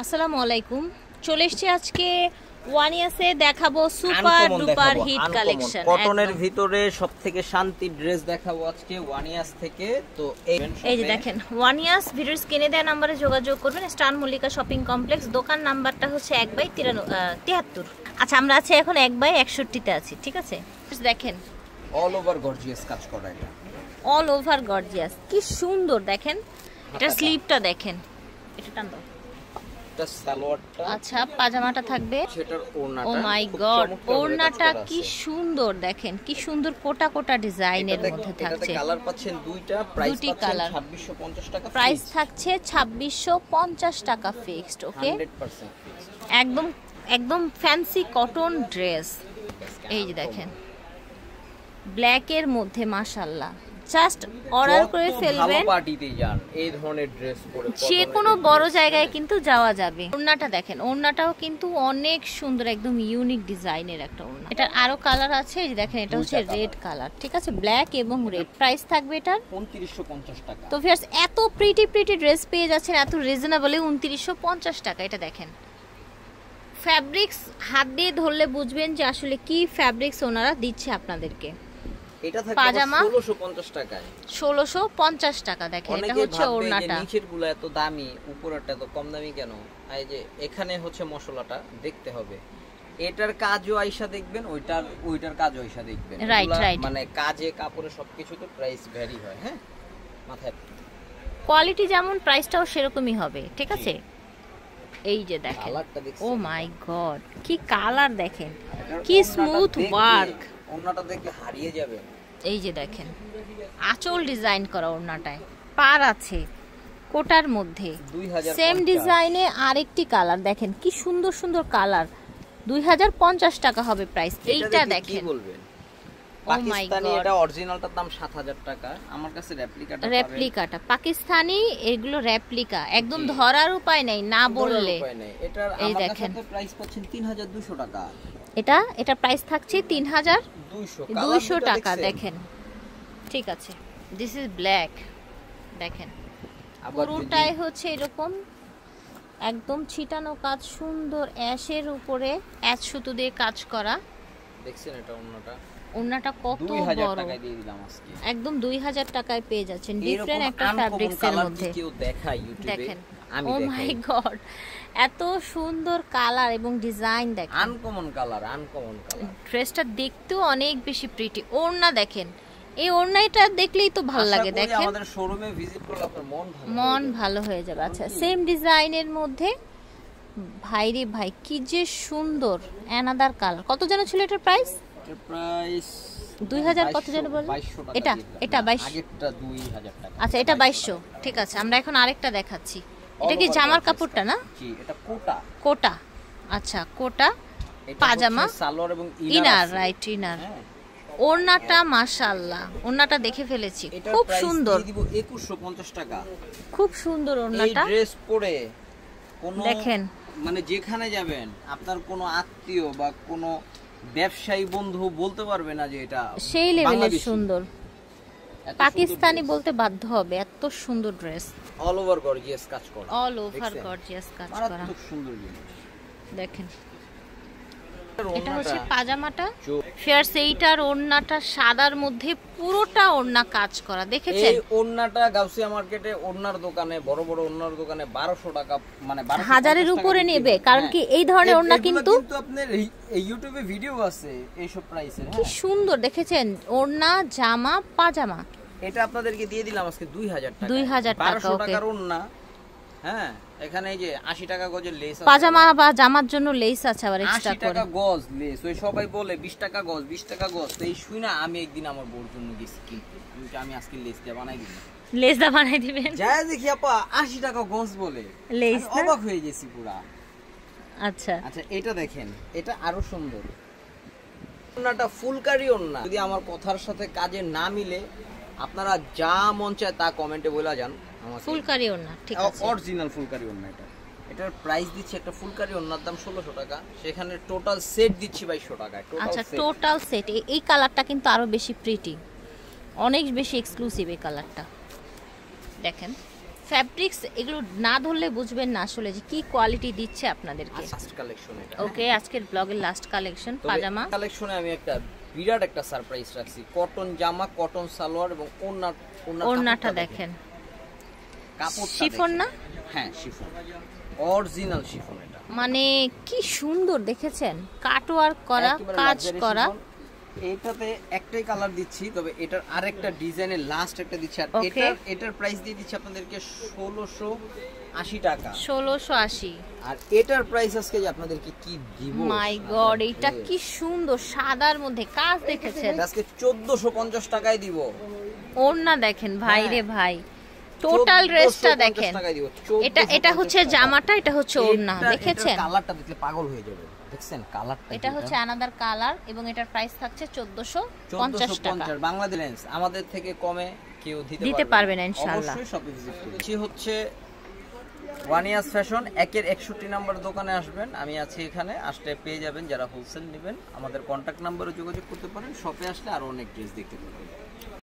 আসসালামু আলাইকুম। চলে এসেছি আজকে ওয়ানিয়াসে দেখাবো সুপার ডুপার হিট কালেকশন। কটনের ভিতরে সবথেকে শান্তি ড্রেস দেখাবো আজকে ওয়ানিয়াস থেকে। তো এই যে দেখেন ওয়ানিয়াস, ভিডিওর স্ক্রিনে দেওয়া নম্বরে যোগাযোগ করবেন। স্টার মল্লিকা শপিং কমপ্লেক্স, দোকান নাম্বারটা হচ্ছে 1/73। আচ্ছা, আমরা আছি এখন 1/61-তে আছি, ঠিক আছে? দেখেন অল ওভার গর্জিয়াস কাজ করা, এটা অল ওভার গর্জিয়াস, কি সুন্দর দেখেন। এটা স্লিভটা দেখেন, এটা টান দাও। সালোয়ারটা, আচ্ছা পাজামাটা থাকবে, সেটার ওড়নাটা, ও মাই গড, ওড়নাটা কি সুন্দর দেখেন, কি সুন্দর কোটা কোটা ডিজাইনের মধ্যে থাকছে। কালার পাচ্ছেন দুইটা, প্রাইস পাচ্ছেন 2650 টাকা, প্রাইস থাকছে 2650 টাকা ফিক্সড। ওকে, 100% ফিক্সড, একদম একদম ফ্যান্সি কটন ড্রেস। এই যে দেখেন ব্ল্যাকের মধ্যে, মাশাআল্লাহ, জাস্ট অর্ডার করে ফেলবেন। ভালো পার্টিতে যান এই ধরনের ড্রেস পরে যে কোনো বড় জায়গায় কিন্তু যাওয়া যাবে। ওড়নাটা দেখেন, ওড়নাটাও কিন্তু অনেক সুন্দর, একদম ইউনিক ডিজাইনের একটা ওড়না। এটা আরো কালার আছে, এই যে দেখেন এটা হচ্ছে রেড কালার, ঠিক আছে, ব্ল্যাক এবং রেড। প্রাইস থাকবে এটার 2950 টাকা। তো ভিউয়ার্স, এত প্রিটি প্রিটি ড্রেস পেয়ে যাচ্ছেন এত রিজনেবলে 2950 টাকা। এটা দেখেন ফ্যাব্রিক্স, হাত দিয়ে ধরলে বুঝবেন যে আসলে কি ফ্যাব্রিক্স ওনারা দিচ্ছে আপনাদেরকে। এটা থাকবে পাজামা 1650 টাকায়, 1650 টাকা। দেখেন এটা হচ্ছে ওড়নাটা। নিচের গুলো এত দামি, উপরেরটা তো কম দামি কেন? এই যে এখানে হচ্ছে মশলাটা দেখতে হবে, এটার কাজও আইসা দেখবেন, ওইটার কাজও আইসা দেখবেন। রাইট রাইট, মানে কাজে কাপড়ে সবকিছুতে প্রাইস ভ্যারি হয়। হ্যাঁ, মাথায় কোয়ালিটি যেমন প্রাইসটাও সেরকমই হবে, ঠিক আছে? এই যে দেখেন, ও মাই গড, কি কালার দেখেন, কি স্মুথ ওয়ার্ক, ওড়নাটা দেখে হারিয়ে যাবে। এই যে দেখেন আঁচল ডিজাইন করা ওড়নাটায়, পার আছে কোটার মধ্যে, সেম ডিজাইনে আরেকটি কালার দেখেন, কি সুন্দর সুন্দর কালার। 2050 টাকা হবে প্রাইস। এইটা দেখেন, কি বলবেন? পাকিস্তানি, এটা অরিজিনালটার দাম 7000 টাকা, আমার কাছে রেপ্লিকাটা পাকিস্তানি, এগুলো রেপ্লিকা, একদম ধরার উপায় নাই না বললে। এটার আমার কাছে প্রাইস পাচ্ছেন 3200 টাকা। এটা প্রাইস থাকছে 3200 টাকা। দেখেন, ঠিক আছে, দিস ইজ ব্ল্যাক। দেখেন পুরোটাই হচ্ছে এরকম একদম ছিটানো কাজ, সুন্দর অ্যাশের উপরে অ্যাশ সুতো দিয়ে কাজ করা। দেখছেন এটা ওন্নাটা কত বড়, একদম 2000 টাকায় পেয়ে যাচ্ছেন, ডিফারেন্ট একটা ফ্যাব্রিক্স এর মধ্যে। দেখেন, ও মাই গড, এত সুন্দর কালার এবং ডিজাইন দেখেন, আনকমন কালার। ড্রেসটা দেখতেও অনেক বেশি প্রিটি। ওড়না দেখেন, এই ওড়নাটা দেখলেই তো ভালো লাগে। দেখেন আমাদের শোরুমে ভিজিট করলে আপনার মন ভালো হয়ে যাবে। আচ্ছা, সেম ডিজাইনের মধ্যে, ভাইরে ভাই কি যে সুন্দর, অ্যানাদার কালার। কত যেন ছিল এটার প্রাইস? 2000 কত যেন বল? এটা 2200, আগেরটা 2000 টাকা। আচ্ছা, এটা 2200, ঠিক আছে। আমরা এখন আরেকটা দেখাচ্ছি। এটা কি জামার কাপড়টা না? জি, এটা কোটা। আচ্ছা, কোটা পাজামা, সালোয়ার এবং ইনার, রাইট, ইনার। ওড়নাটা মাশাআল্লাহ, ওড়নাটা দেখে ফেলেছি, খুব সুন্দর। 2150 টাকা, খুব সুন্দর ওড়নাটা। এই ড্রেস পরে কোনো দেখেন, মানে যেখানে যাবেন আপনার কোনো আত্মীয় বা কোনো ব্যবসায়ী বন্ধু বলতে পারবে না যে এটা সেই লেভেলের সুন্দর। পাকিস্তানি বলতে বাধ্য হবে, এত সুন্দর ড্রেস। অল ওভার গর্জিয়াস কাজ করা, অল ওভার গর্জিয়াস কাজ করা, খুব সুন্দর জিনিস। দেখেন এটা হচ্ছে পাজামাটা। ফিয়ার্স, এইটার ওড়নাটা সাদার মধ্যে পুরোটা ওড়না কাজ করা, দেখেছেন? এই ওড়নাটা গাউসিয়া মার্কেটে ওড়নার দোকানে, বড় বড় ওড়নার দোকানে 1200 টাকা, মানে 1000-এর উপরে নেবে, কারণ কি এই ধরনের ওড়না কিন্তু আপনার এই ইউটিউবে ভিডিও আছে এই সব প্রাইসে। কি সুন্দর দেখেছেন, ওড়না, জামা, পাজামা। এটা আপনাদেরকে দিয়ে দিলাম আজকে 2000 টাকা। 2000 টাকা, 1200 টাকার ওড়না। হ্যাঁ, এখানে এই যে 80 টাকা গজের লেস আছে, পাজামা বা জামার জন্য লেস আছে আবার এক্সট্রা করে। 80 টাকা গজ লেস, ওই সবাই বলে 20 টাকা গজ, 20 টাকা গজ। তো এই শুইনা আমি একদিন আমার বউর জন্য গেছি কিনতে, আমি আজকে লেসটা বানাই দিব। লেসটা বানাই দিবেন? যাই দেখি আপা 80 টাকা গজ বলে, লেস, অবাক হয়ে গেছি পুরা। আচ্ছা, এটা দেখেন, এটা আরো সুন্দর। ওন্নাটা ফুলকারি ওন্না, যদি আমার কথার সাথে কাজে না মিলে আপনারা যা মন চায় তা কমেন্টে বলে যান। ফুলকারি ওন্না, ঠিক আছে, অরিজিনাল ফুলকারি ওন্না। এটার প্রাইস দিচ্ছি, একটা ফুলকারি ওন্নার দাম 1600 টাকা, সেখানে টোটাল সেট দিচ্ছি 2200 টাকায়। আচ্ছা, টোটাল সেট। এই কালারটা কিন্তু আরো বেশি প্রিটি, অনেক বেশি এক্সক্লুসিভ এই কালারটা। দেখেন ফ্যাব্রিক্স এগুলো না ধরলে বুঝবেন না আসলে যে কি কোয়ালিটি দিচ্ছে আপনাদেরকে। লাস্ট কালেকশন এটা। ওকে, আজকের ব্লগের লাস্ট কালেকশন পাজামা কালেকশনে আমি একটা বিরাট একটা সারপ্রাইজ রাখছি। কটন জামা, কটন সালোয়ার এবং ওড়নাটা দেখেন, কাপড় শিফন না? হ্যাঁ শিফন, অরিজিনাল শিফন। এটা মানে কি সুন্দর দেখেছেন, কাটওয়ার্ক করা, কাজ করা। এটাতে একটাই কালার দিচ্ছি, তবে এটার আরেকটা ডিজাইনের লাস্ট একটা দিচ্ছি। আর এটার প্রাইস দিয়ে দিচ্ছি আপনাদেরকে 1680 টাকা। 1680। আর এটার প্রাইস আজকে যে আপনাদেরকে কি দিব, মাই গড, এটা কি সুন্দর সাদার মধ্যে কাজ দেখেছেন, আজকে 1450 টাকায় দিব। ওড়না দেখেন ভাই রে ভাই, টোটাল ড্রেসটা দেখেন। এটা হচ্ছে জামাটা, এটা হচ্ছে ওড়না, দেখেছেন? কালারটা দেখলে পাগল হয়ে যাবে, দেখছেন কালারটা? এটা হচ্ছে আনাদার কালার এবং এটার প্রাইস থাকছে 1450 টাকা। বাংলাদেশ আমাদের থেকে কমে কেউ দিতে পারবে না ইনশাআল্লাহ। অবশ্যই শপে ভিজিট করুন। হচ্ছে ওয়ানিয়াস ফ্যাশন 1-এর 61 নম্বর দোকানে আসবেন, আমি আছি এখানে। আসলে পেয়ে যাবেন, যারা হোলসেল নেবেন আমাদের কন্টাক্ট নাম্বারে যোগাযোগ করতে পারেন। শপে আসলে আরো অনেক ড্রেস দেখতে পাবেন।